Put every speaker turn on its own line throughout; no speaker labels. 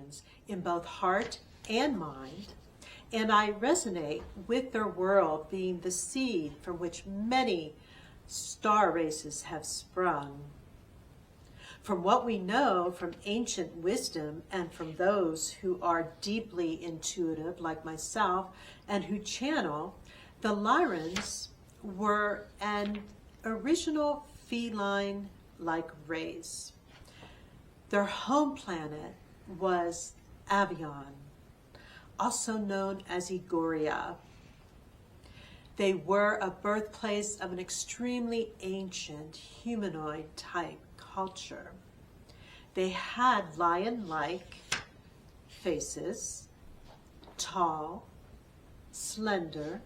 connections in both heart and mind, and I resonate with their world being the seed from which many star races have sprung. From what we know from ancient wisdom and from those who are deeply intuitive like myself and who channel, the Lyrans were an original feline-like race. Their home planet was Avion, also known as Egoria. They were a birthplace of an extremely ancient humanoid type culture. They had lion-like faces, tall, slender,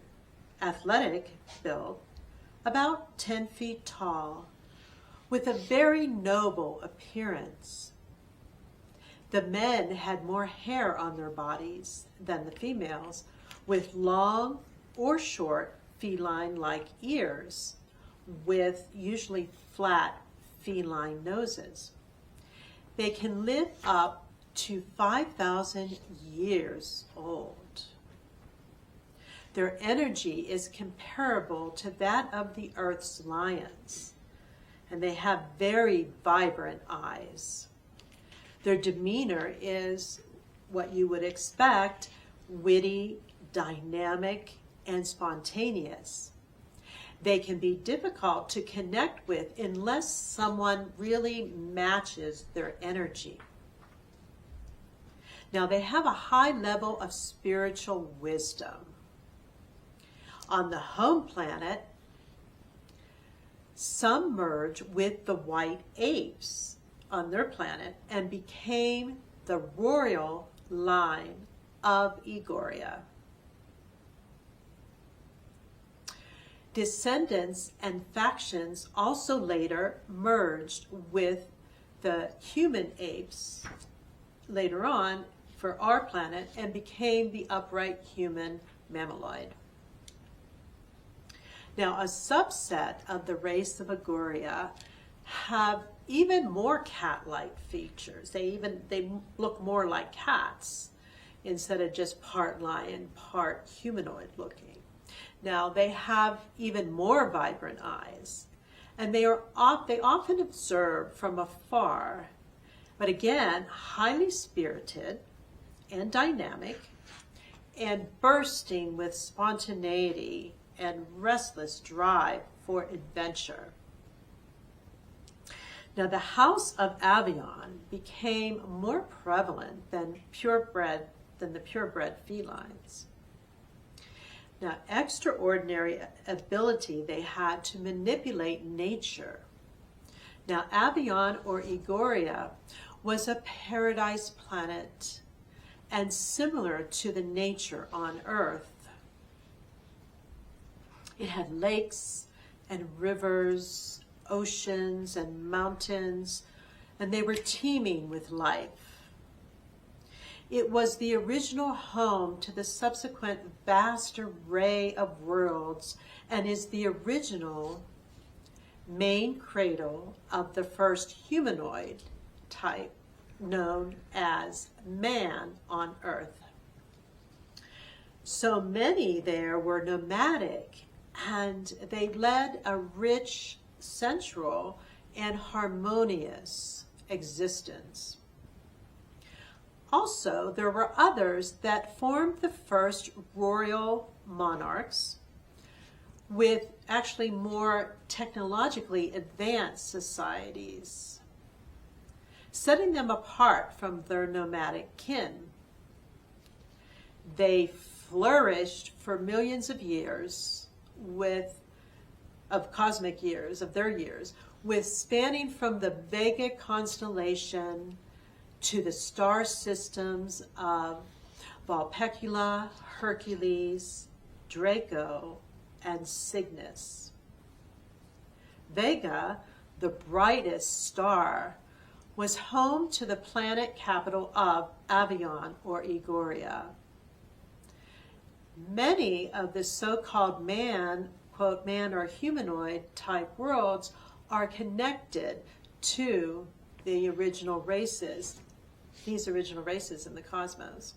athletic build, about 10 feet tall, with a very noble appearance. The men had more hair on their bodies than the females, with long or short feline-like ears, with usually flat feline noses. They can live up to 5,000 years old. Their energy is comparable to that of the Earth's lions, and they have very vibrant eyes. Their demeanor is what you would expect: witty, dynamic, and spontaneous. They can be difficult to connect with unless someone really matches their energy. Now, they have a high level of spiritual wisdom. On the home planet, some merge with the white apes on their planet and became the royal line of Egoria. Descendants and factions also later merged with the human apes later on for our planet and became the upright human mammaloid. Now, a subset of the race of Egoria have even more cat-like features. They look more like cats instead of just part lion, part humanoid looking. Now, they have even more vibrant eyes, and they often observe from afar, but again, highly spirited and dynamic and bursting with spontaneity and restless drive for adventure. Now, the House of Avion became more prevalent than the purebred felines. Now, extraordinary ability they had to manipulate nature. Now, Avion or Egoria was a paradise planet and similar to the nature on Earth. It had lakes and rivers, oceans and mountains, and they were teeming with life. It was the original home to the subsequent vast array of worlds and is the original main cradle of the first humanoid type known as man on Earth. So many there were nomadic, and they led a rich, sensual, and harmonious existence. Also, there were others that formed the first royal monarchs with actually more technologically advanced societies, setting them apart from their nomadic kin. They flourished for millions of years of their years, with spanning from the Vega constellation to the star systems of Vulpecula, Hercules, Draco, and Cygnus. Vega, the brightest star, was home to the planet capital of Avion or Egoria. Many of the so-called man, quote, man or humanoid type worlds are connected to the original races these original races in the cosmos.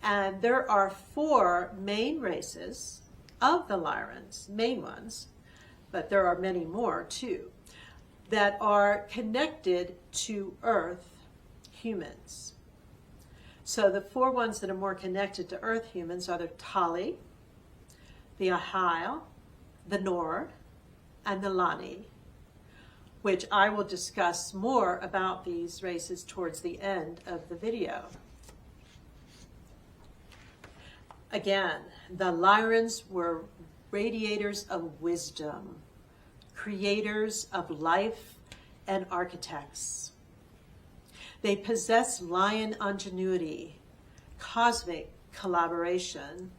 And there are 4 main races of the Lyrans, main ones, but there are many more too, that are connected to Earth humans. So the 4 ones that are more connected to Earth humans are the Tali, the Ahile, the Nord, and the Lani, which I will discuss more about these races towards the end of the video. Again, the Lyrans were radiators of wisdom, creators of life, and architects. They possess lion ingenuity, cosmic collaboration.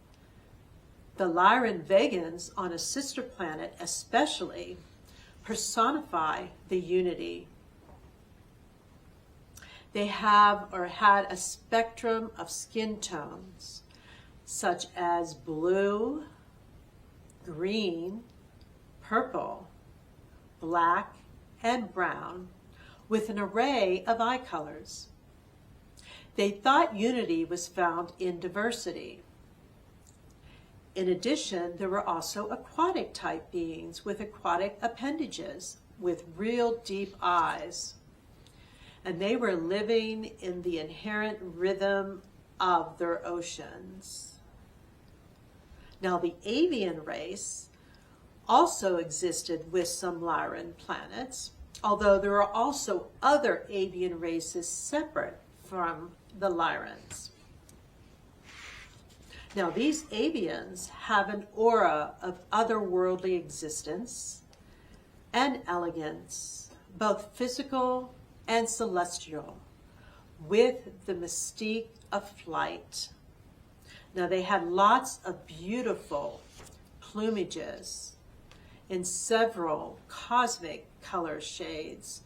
The Lyran vegans on a sister planet especially personify the unity. They have or had a spectrum of skin tones such as blue, green, purple, black, and brown, with an array of eye colors. They thought unity was found in diversity. In addition, there were also aquatic type beings with aquatic appendages with real deep eyes. And they were living in the inherent rhythm of their oceans. Now, the avian race also existed with some Lyran planets, although there are also other avian races separate from the Lyrans. Now, these avians have an aura of otherworldly existence and elegance, both physical and celestial, with the mystique of flight. Now, they had lots of beautiful plumages in several cosmic color shades,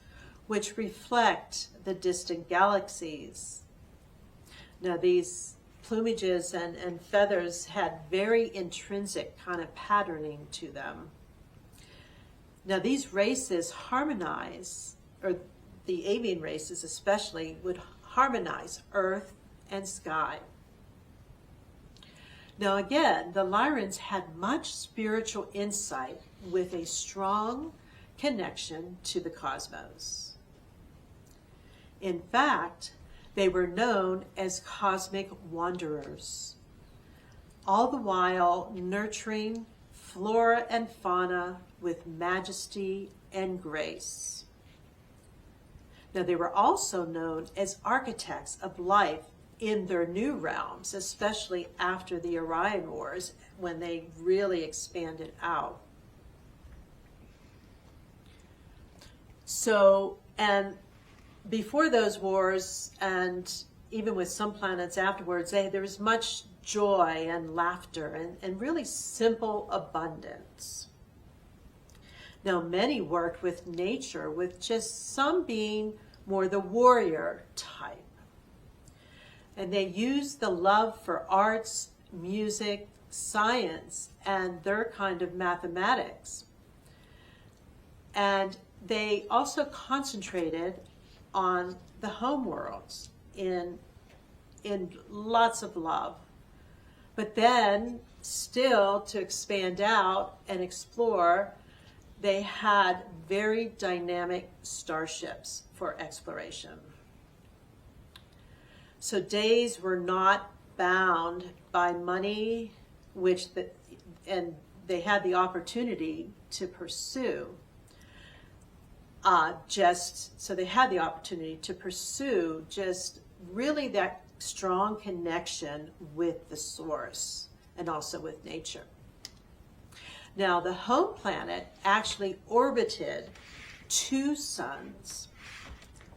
which reflect the distant galaxies. Now, these plumages and feathers had very intrinsic kind of patterning to them. Now, these races harmonize, or the avian races especially, would harmonize earth and sky. Now again, the Lyrans had much spiritual insight with a strong connection to the cosmos. In fact, they were known as cosmic wanderers, all the while nurturing flora and fauna with majesty and grace. Now, they were also known as architects of life in their new realms, especially after the Orion Wars, when they really expanded out. So, and before those wars, and even with some planets afterwards, there was much joy and laughter and really simple abundance. Now, many worked with nature, with just some being more the warrior type. And they used the love for arts, music, science, and their kind of mathematics. And they also concentrated on the home worlds in lots of love. But then, still, to expand out and explore, they had very dynamic starships for exploration. So days were not bound by money, and they had the opportunity to pursue. Just really that strong connection with the source and also with nature. Now, the home planet actually orbited 2 suns,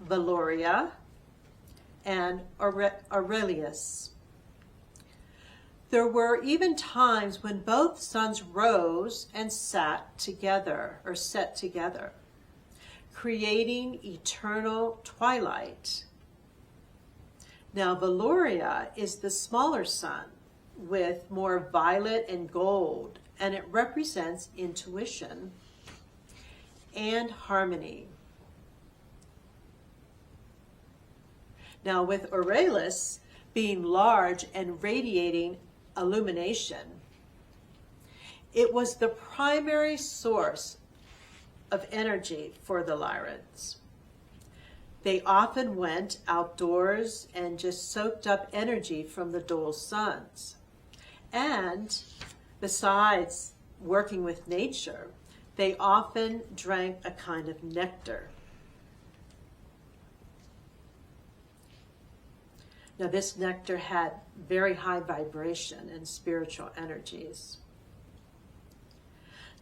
Valoria and Aurelius. There were even times when both suns rose and set together, creating eternal twilight. Now, Valoria is the smaller sun with more violet and gold, and it represents intuition and harmony. Now with Aurelius being large and radiating illumination, it was the primary source of energy for the Lyrans. They often went outdoors and just soaked up energy from the dual suns. And besides working with nature, they often drank a kind of nectar. Now this nectar had very high vibration and spiritual energies.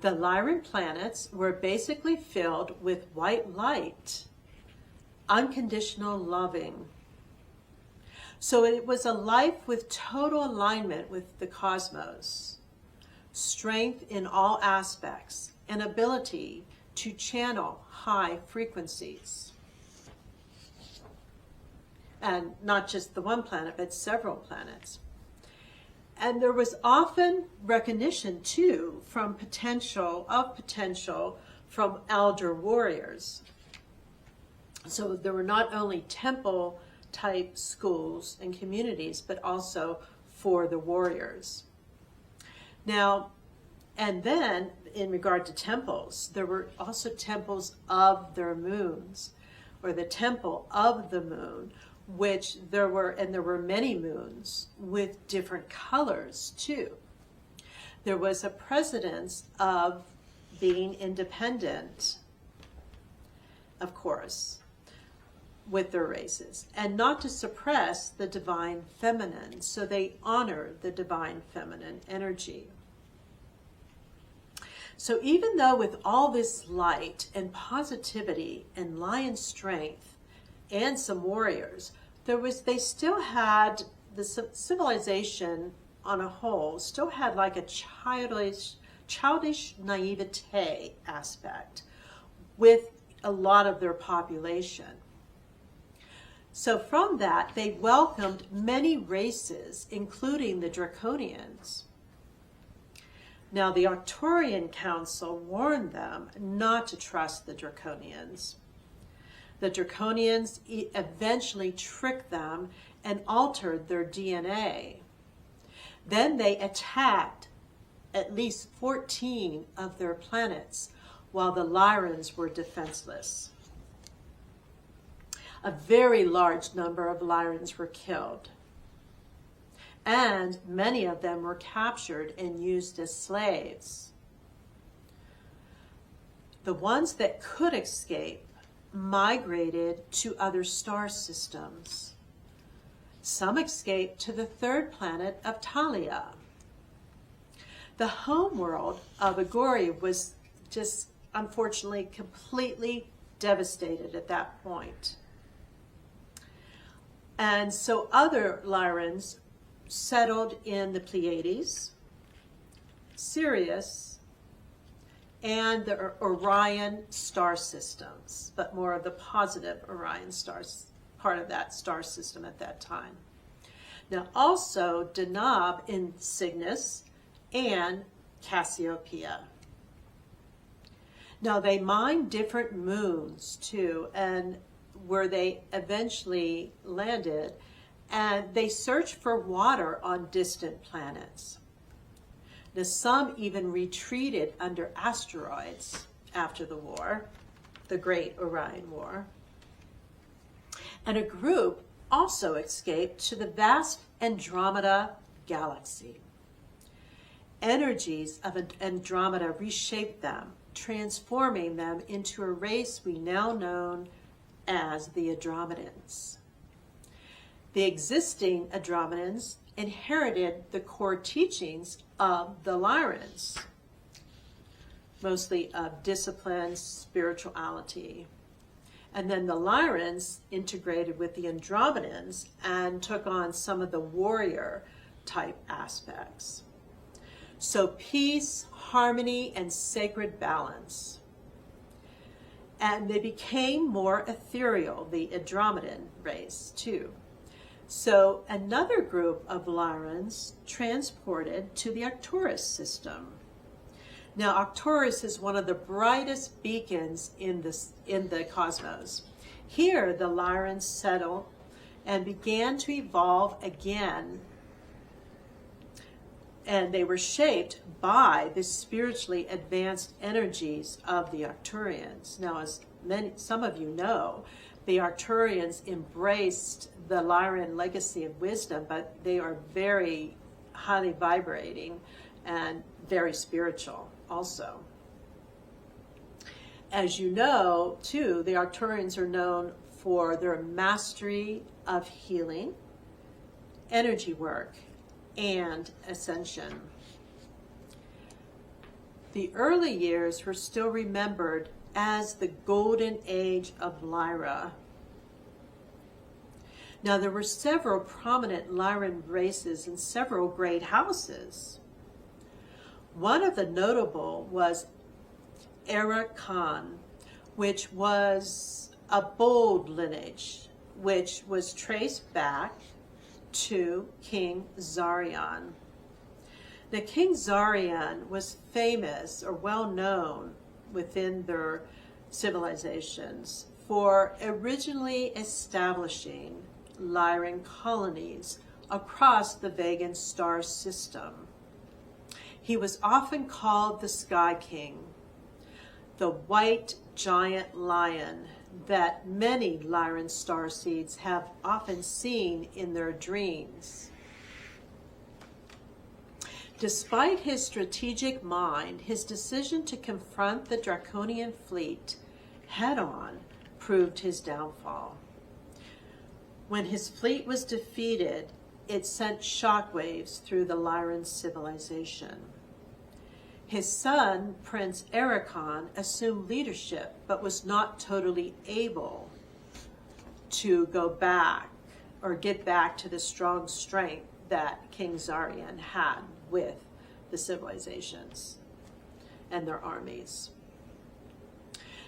The Lyran planets were basically filled with white light, unconditional loving. So it was a life with total alignment with the cosmos, strength in all aspects, and ability to channel high frequencies. And not just the one planet, but several planets. And there was often recognition too from potential from elder warriors. So there were not only temple type schools and communities, but also for the warriors. Now, and then in regard to temples, there were also temples of their moons, or the temple of the moon, which there were many moons with different colors too. There was a precedence of being independent, of course, with their races, and not to suppress the divine feminine. So they honor the divine feminine energy. So even though with all this light and positivity and lion strength and some warriors, they still had, the civilization on a whole still had like a childish naivete aspect with a lot of their population. So from that, they welcomed many races, including the Draconians. Now, the Arcturian Council warned them not to trust the Draconians. The Draconians eventually tricked them and altered their DNA. Then they attacked at least 14 of their planets, while the Lyrans were defenseless. A very large number of Lyrans were killed, and many of them were captured and used as slaves. The ones that could escape migrated to other star systems. Some escaped to the third planet of Talia. The homeworld of Agoria was just, unfortunately, completely devastated at that point. And so other Lyrans settled in the Pleiades, Sirius, and the Orion star systems, but more of the positive Orion stars, part of that star system at that time. Now also Deneb in Cygnus and Cassiopeia. Now they mined different moons too, and where they eventually landed, and they searched for water on distant planets. Now, some even retreated under asteroids after the war, the Great Orion War. And a group also escaped to the vast Andromeda galaxy. Energies of Andromeda reshaped them, transforming them into a race we now know as the Andromedans. The existing Andromedans inherited the core teachings of the Lyrans, mostly of discipline, spirituality. And then the Lyrans integrated with the Andromedans and took on some of the warrior type aspects. So peace, harmony, and sacred balance. And they became more ethereal, the Andromedan race too. So another group of Lyrans transported to the Arcturus system. Now Arcturus is one of the brightest beacons in the cosmos. Here the Lyrans settle and began to evolve again. And they were shaped by the spiritually advanced energies of the Arcturians. Now, as some of you know, the Arcturians embraced the Lyran legacy of wisdom, but they are very highly vibrating and very spiritual also. As you know, too, the Arcturians are known for their mastery of healing, energy work, and ascension. The early years were still remembered as the golden age of Lyra. Now, there were several prominent Lyran races and several great houses. One of the notable was Erakan, which was a bold lineage, which was traced back to King Zarian. Now, King Zarian was famous or well known within their civilizations for originally establishing Lyran colonies across the Vegan star system. He was often called the Sky King, the white giant lion that many Lyran starseeds have often seen in their dreams. Despite his strategic mind, his decision to confront the Draconian fleet head-on proved his downfall. When his fleet was defeated, it sent shockwaves through the Lyran civilization. His son, Prince Erakan, assumed leadership, but was not totally able to go back or get back to the strong strength that King Zarian had with the civilizations and their armies.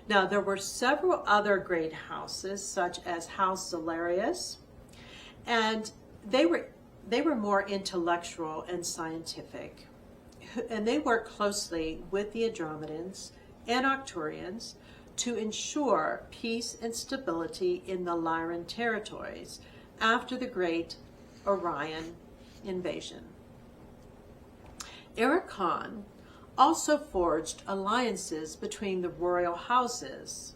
Now, there were several other great houses, such as House Zalarius, and they were more intellectual and scientific. And they worked closely with the Andromedans and Arcturians to ensure peace and stability in the Lyran territories after the Great Orion invasion. Erakan also forged alliances between the royal houses,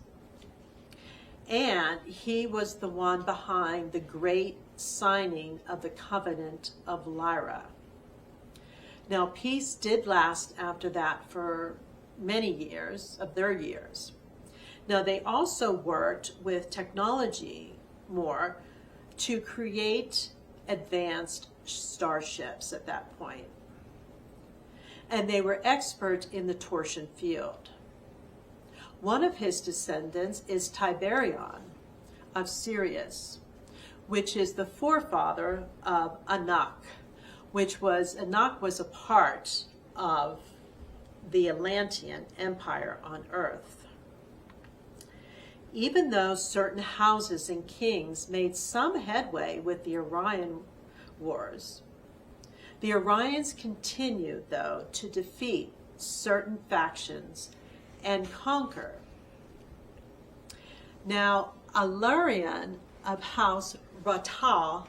and he was the one behind the great signing of the Covenant of Lyra. Now, peace did last after that for many years of their years. Now, they also worked with technology more to create advanced starships at that point. And they were expert in the torsion field. One of his descendants is Tiberion of Sirius, which is the forefather of Anak, Anak was a part of the Atlantean Empire on Earth. Even though certain houses and kings made some headway with the Orion Wars, the Orions continued, though, to defeat certain factions and conquer. Now, a Lyran of House Ratal,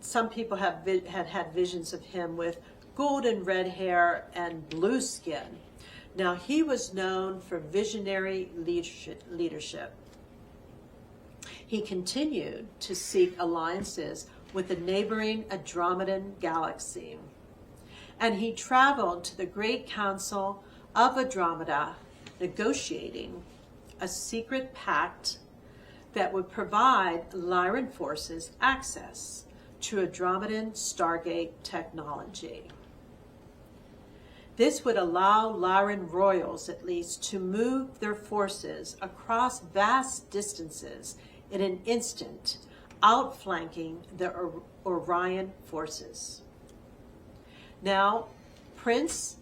some people had had visions of him with golden red hair and blue skin. Now, he was known for visionary leadership. He continued to seek alliances with the neighboring Andromedan galaxy, and he traveled to the Great Council of Andromeda, negotiating a secret pact that would provide Lyran forces access to Andromedan Stargate technology. This would allow Lyran royals, at least, to move their forces across vast distances in an instant, outflanking the Orion forces. Now, Prince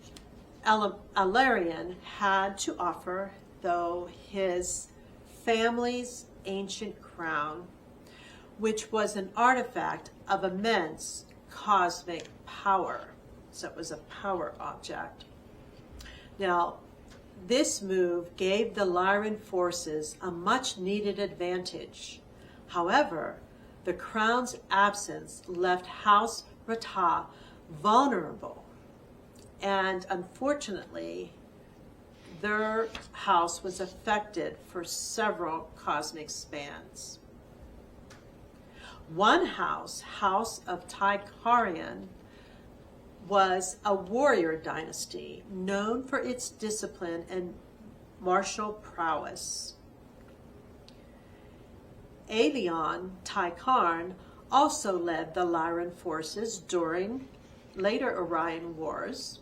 Alarian had to offer, though, his family's ancient crown, which was an artifact of immense cosmic power. So it was a power object. Now, This move gave the Lyran forces a much-needed advantage. However, the crown's absence left House Ratha vulnerable, and unfortunately, their house was affected for several cosmic spans. One house, House of Tycharian, was a warrior dynasty known for its discipline and martial prowess. Avion Tycharn also led the Lyran forces during later Orion Wars.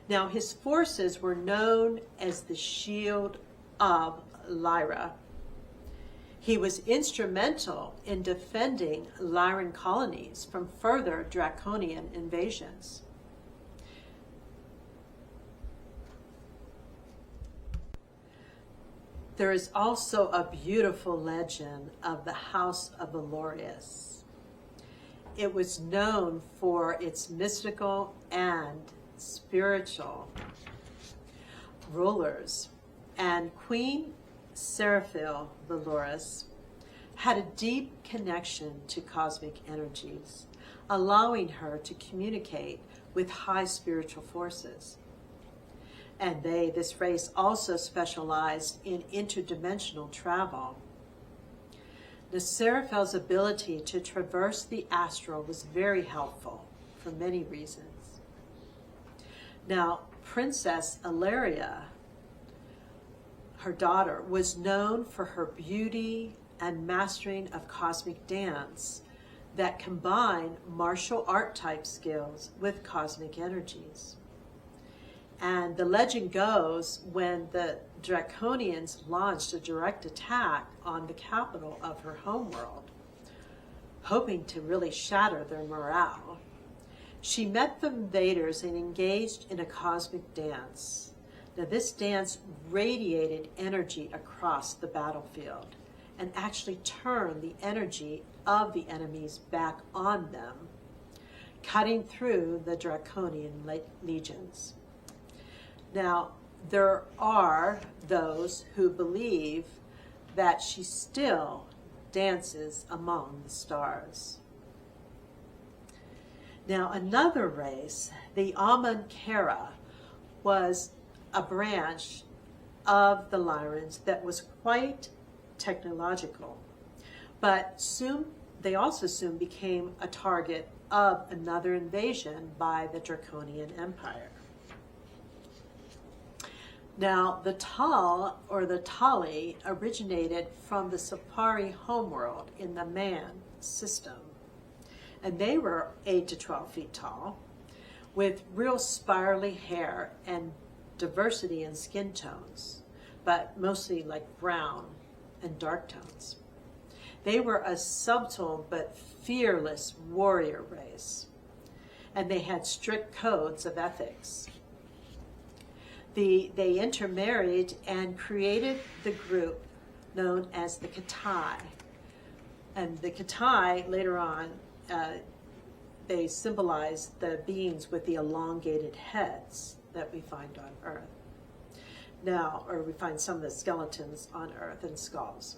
Now, his forces were known as the Shield of Lyra. He was instrumental in defending Lyran colonies from further draconian invasions. There is also a beautiful legend of the House of the Lyrans. It was known for its mystical and spiritual rulers, and Queen Seraphil Valoris had a deep connection to cosmic energies, allowing her to communicate with high spiritual forces. And this race also specialized in interdimensional travel. The Seraphil's ability to traverse the astral was very helpful for many reasons. Now, Princess Ilaria, her daughter, was known for her beauty and mastering of cosmic dance that combined martial art type skills with cosmic energies. And the legend goes, when the Draconians launched a direct attack on the capital of her homeworld, hoping to really shatter their morale, she met the invaders and engaged in a cosmic dance. Now, this dance radiated energy across the battlefield and actually turned the energy of the enemies back on them, cutting through the draconian legions. Now, there are those who believe that she still dances among the stars. Now, another race, the Amankara, was a branch of the Lyrans that was quite technological, but they also soon became a target of another invasion by the Draconian Empire. Now, the Tal, or the Tali, originated from the Sapari homeworld in the Man system, and they were 8 to 12 feet tall, with real spirally hair and diversity in skin tones, but mostly like brown and dark tones. They were a subtle but fearless warrior race, and they had strict codes of ethics. They intermarried and created the group known as the Katai. And the Katai, later on, they symbolize the beings with the elongated heads that we find on Earth. Now, or we find some of the skeletons on Earth and skulls.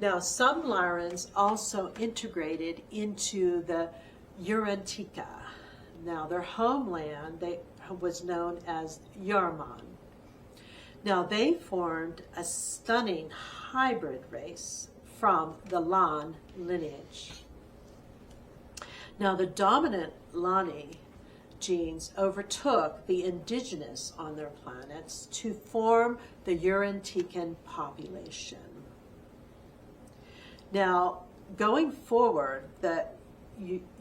Now, some Lyrans also integrated into the Urantika. Now, their homeland was known as Yarman. Now, they formed a stunning hybrid race from the Lan lineage. Now, the dominant Lani genes overtook the indigenous on their planets to form the Urantikan population. Now, going forward, the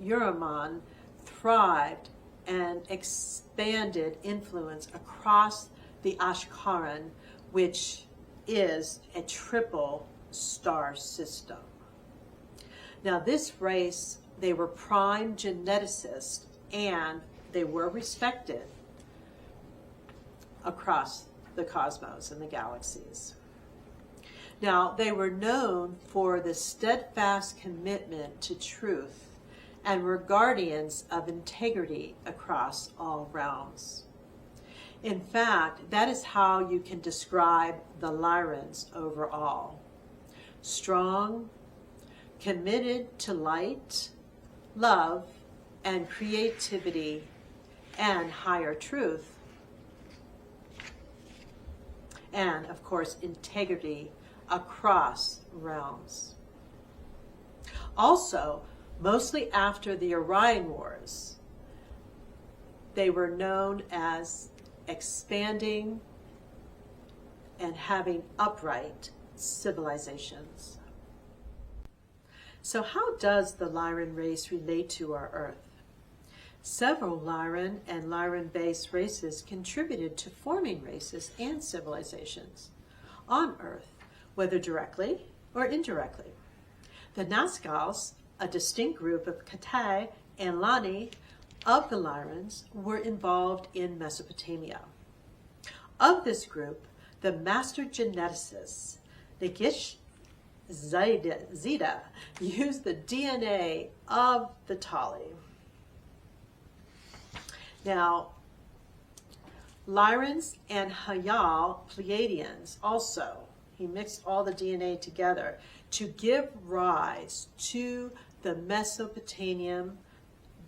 Uraman thrived and expanded influence across the Ashkaran, which is a triple star system. Now, this race, they were prime geneticists, and they were respected across the cosmos and the galaxies. Now, they were known for the steadfast commitment to truth and were guardians of integrity across all realms. In fact, that is how you can describe the Lyrans overall. Strong, committed to light, love, and creativity, and higher truth. And, of course, integrity across realms. Also, mostly after the Orion Wars, they were known as expanding and having upright civilizations. So how does the Lyran race relate to our Earth? Several Lyran and Lyran-based races contributed to forming races and civilizations on Earth, whether directly or indirectly. The Nazgals, a distinct group of Katai and Lani of the Lyrans, were involved in Mesopotamia. Of this group, the master geneticists, Nikish Zeta, used the DNA of the Tali. Now, Lyrans and Hayal Pleiadians also, he mixed all the DNA together to give rise to the Mesopotamian,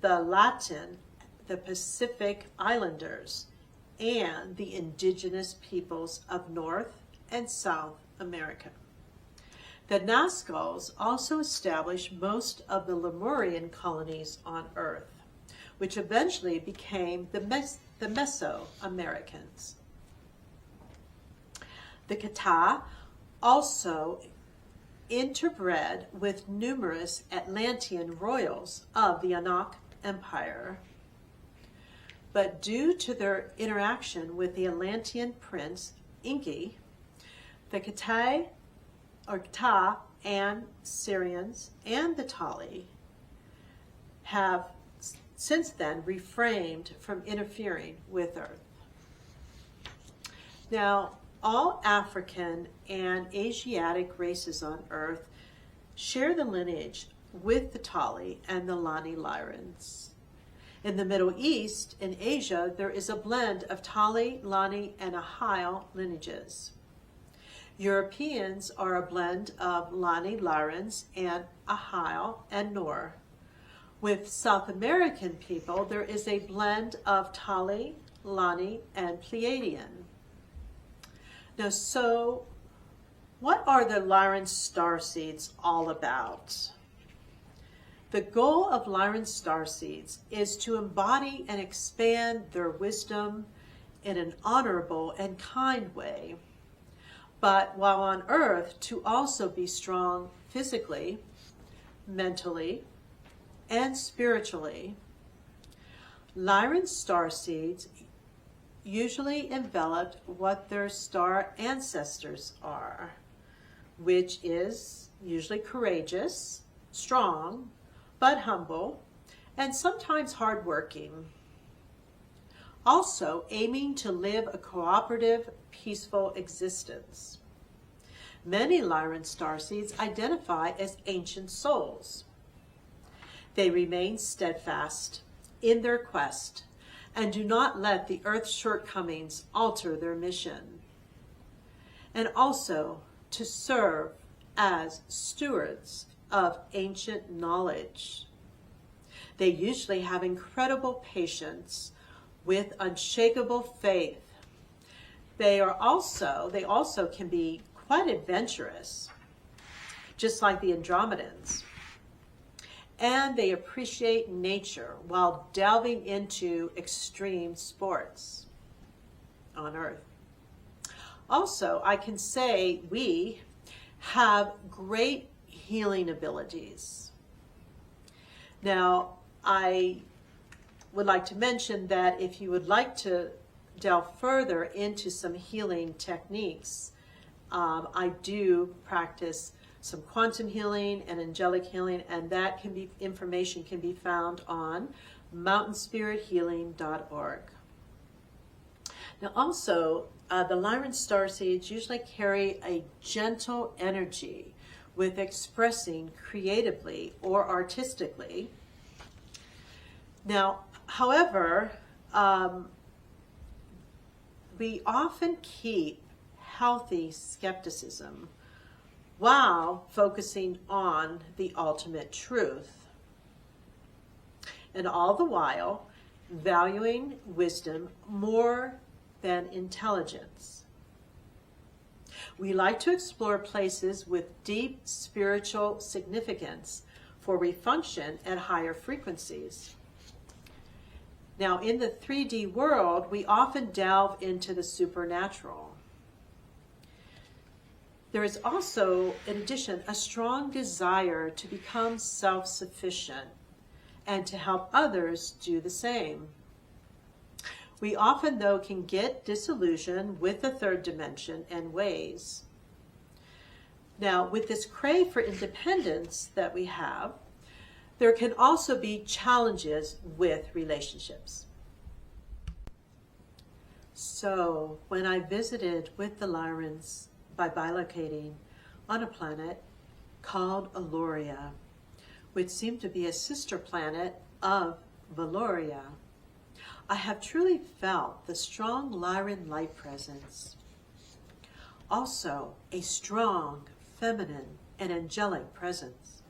the Latin, the Pacific Islanders, and the indigenous peoples of North and South America. The Nazgals also established most of the Lemurian colonies on Earth, which eventually became the Mesoamericans. The Kata also interbred with numerous Atlantean royals of the Anak Empire. But due to their interaction with the Atlantean prince, Inki, the Kata and Syrians and the Tali have since then refrained from interfering with Earth. Now, all African and Asiatic races on Earth share the lineage with the Tali and the Lani Lyrans. In the Middle East and Asia, there is a blend of Tali, Lani, and Ahile lineages. Europeans are a blend of Lani Lyrans and Ahile and Nor. With South American people, there is a blend of Tali, Lani, and Pleiadian. Now, so what are the Lyran starseeds all about? The goal of Lyran starseeds is to embody and expand their wisdom in an honorable and kind way, but while on Earth, to also be strong physically, mentally, and spiritually. Lyran starseeds usually enveloped what their star ancestors are, which is usually courageous, strong, but humble, and sometimes hardworking. Also aiming to live a cooperative, peaceful existence. Many Lyran starseeds identify as ancient souls. They remain steadfast in their quest and do not let the Earth's shortcomings alter their mission. And also to serve as stewards of ancient knowledge. They usually have incredible patience with unshakable faith. They also can be quite adventurous, just like the Andromedans. And they appreciate nature while delving into extreme sports on Earth. Also, I can say we have great healing abilities. Now, I would like to mention that if you would like to delve further into some healing techniques, I do practice some quantum healing and angelic healing, and that information can be found on mountainspirithealing.org. Now also, the Lyran starseeds usually carry a gentle energy with expressing creatively or artistically. Now, however, we often keep healthy skepticism while focusing on the ultimate truth, and all the while valuing wisdom more than intelligence. We like to explore places with deep spiritual significance, for we function at higher frequencies. Now, in the 3D world, we often delve into the supernatural. There is also, in addition, a strong desire to become self-sufficient and to help others do the same. We often, though, can get disillusioned with the third dimension and ways. Now, with this crave for independence that we have, there can also be challenges with relationships. So, when I visited with the Lyrans by bilocating on a planet called Aloria, which seemed to be a sister planet of Valoria, I have truly felt the strong Lyran light presence. Also, a strong, feminine, and angelic presence.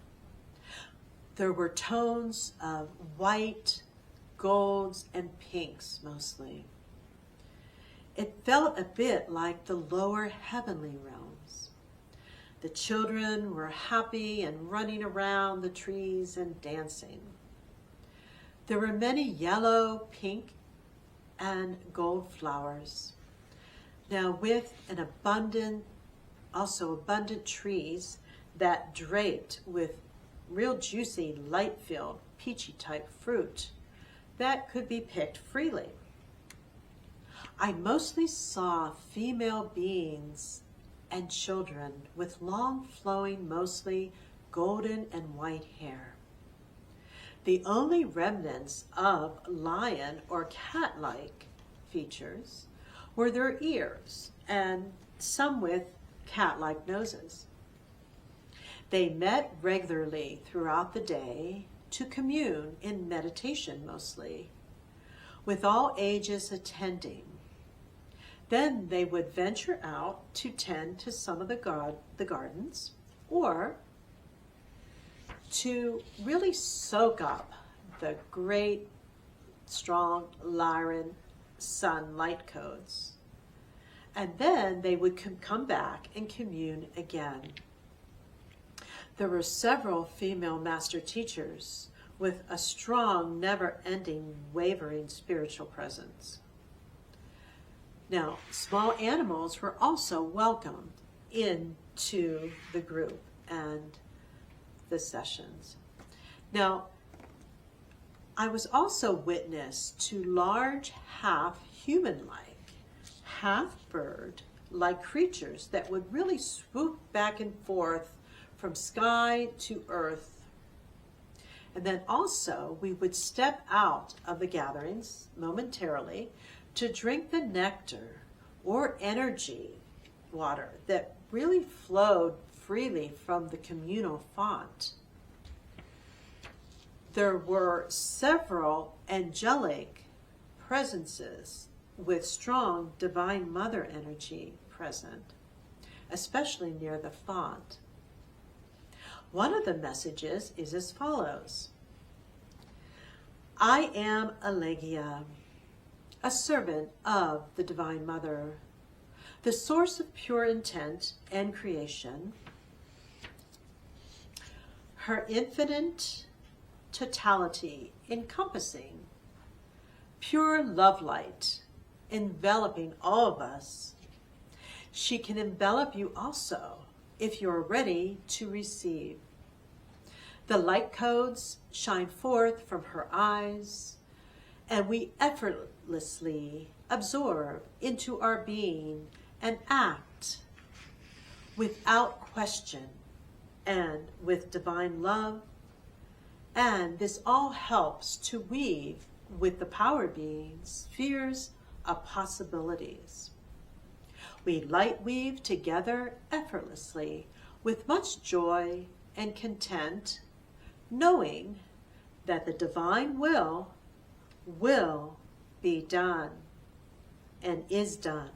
There were tones of white, golds, and pinks mostly. It felt a bit like the lower heavenly realms. The children were happy and running around the trees and dancing. There were many yellow, pink, and gold flowers. Now with an abundant trees that draped with real juicy, light-filled, peachy type fruit that could be picked freely. I mostly saw female beings and children with long flowing, mostly golden and white hair. The only remnants of lion or cat-like features were their ears, and some with cat-like noses. They met regularly throughout the day to commune in meditation mostly, with all ages attending. Then they would venture out to tend to some of the gardens, or to really soak up the great, strong Lyran sun light codes. And then they would come back and commune again. There were several female master teachers with a strong, never-ending, wavering spiritual presence. Now, small animals were also welcomed into the group and the sessions. Now, I was also witness to large, half-human-like, half-bird-like creatures that would really swoop back and forth from sky to earth. And then also, we would step out of the gatherings momentarily to drink the nectar or energy water that really flowed freely from the communal font. There were several angelic presences with strong Divine Mother energy present, especially near the font. One of the messages is as follows. I am Allegia, a servant of the Divine Mother, the source of pure intent and creation, her infinite totality encompassing, pure love light enveloping all of us. She can envelop you also if you're ready to receive. The light codes shine forth from her eyes, and we effortlessly absorb into our being and act without question and with divine love. And this all helps to weave with the power beings spheres of possibilities. We light weave together effortlessly with much joy and content, knowing that the divine will be done. and is done